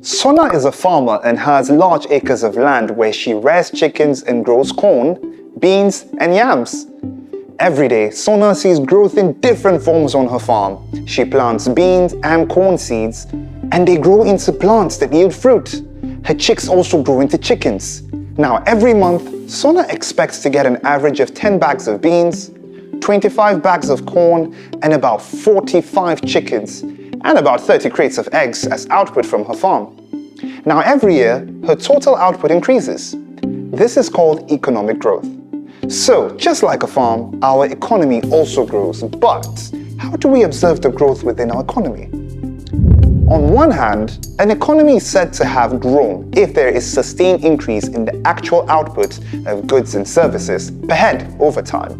Sona is a farmer and has large acres of land where she rears chickens and grows corn, beans, and yams. Every day, Sona sees growth in different forms on her farm. She plants beans and corn seeds, and they grow into plants that yield fruit. Her chicks also grow into chickens. Now, every month, Sona expects to get an average of 10 bags of beans, 25 bags of corn, and about 45 chickens, and about 30 crates of eggs as output from her farm. Now, every year, her total output increases. This is called economic growth. So, just like a farm, our economy also grows. But how do we observe the growth within our economy? On one hand, an economy is said to have grown if there is sustained increase in the actual output of goods and services per head over time.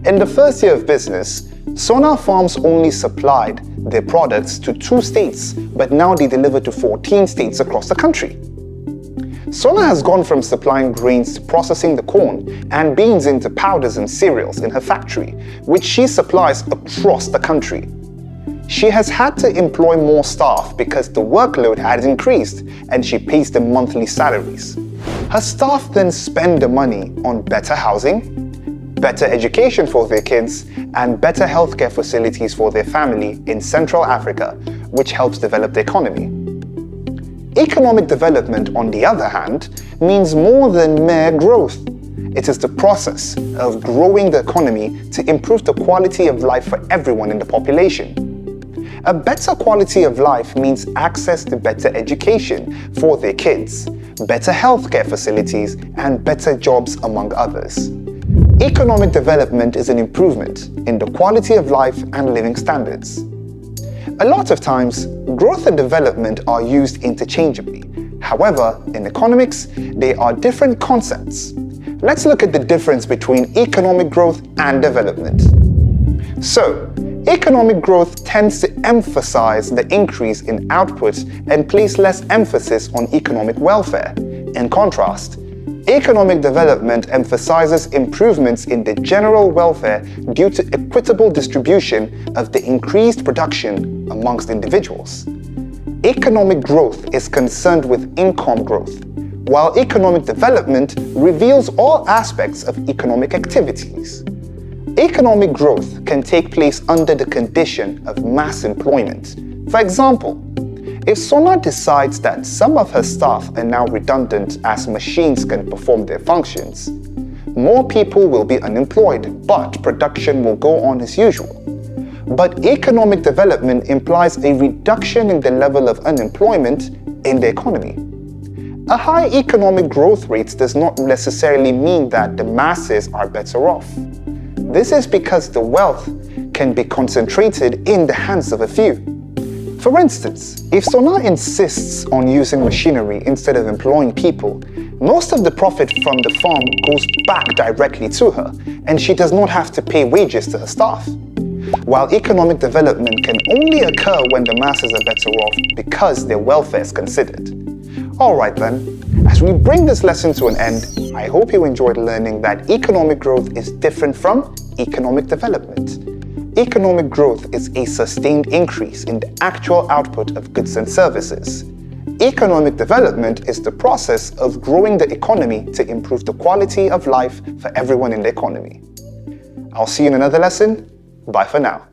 In the first year of business, Sona farms only supplied their products to 2 states, but now they deliver to 14 states across the country. Sona has gone from supplying grains to processing the corn and beans into powders and cereals in her factory, which she supplies across the country. She has had to employ more staff because the workload had increased and she pays them monthly salaries. Her staff then spend the money on better housing, better education for their kids, and better healthcare facilities for their family in Central Africa, which helps develop the economy. Economic development, on the other hand, means more than mere growth. It is the process of growing the economy to improve the quality of life for everyone in the population. A better quality of life means access to better education for their kids, better healthcare facilities, and better jobs, among others. Economic development is an improvement in the quality of life and living standards. A lot of times, growth and development are used interchangeably. However, in economics, they are different concepts. Let's look at the difference between economic growth and development. So, economic growth tends to emphasize the increase in output and place less emphasis on economic welfare. In contrast, economic development emphasizes improvements in the general welfare due to equitable distribution of the increased production amongst individuals. Economic growth is concerned with income growth, while economic development reveals all aspects of economic activities. Economic growth can take place under the condition of mass employment. For example, if Sona decides that some of her staff are now redundant as machines can perform their functions, more people will be unemployed, but production will go on as usual. But economic development implies a reduction in the level of unemployment in the economy. A high economic growth rate does not necessarily mean that the masses are better off. This is because the wealth can be concentrated in the hands of a few. For instance, if Sona insists on using machinery instead of employing people, most of the profit from the farm goes back directly to her, and she does not have to pay wages to her staff. While economic development can only occur when the masses are better off because their welfare is considered. Alright then, as we bring this lesson to an end, I hope you enjoyed learning that economic growth is different from economic development. Economic growth is a sustained increase in the actual output of goods and services. Economic development is the process of growing the economy to improve the quality of life for everyone in the economy. I'll see you in another lesson. Bye for now.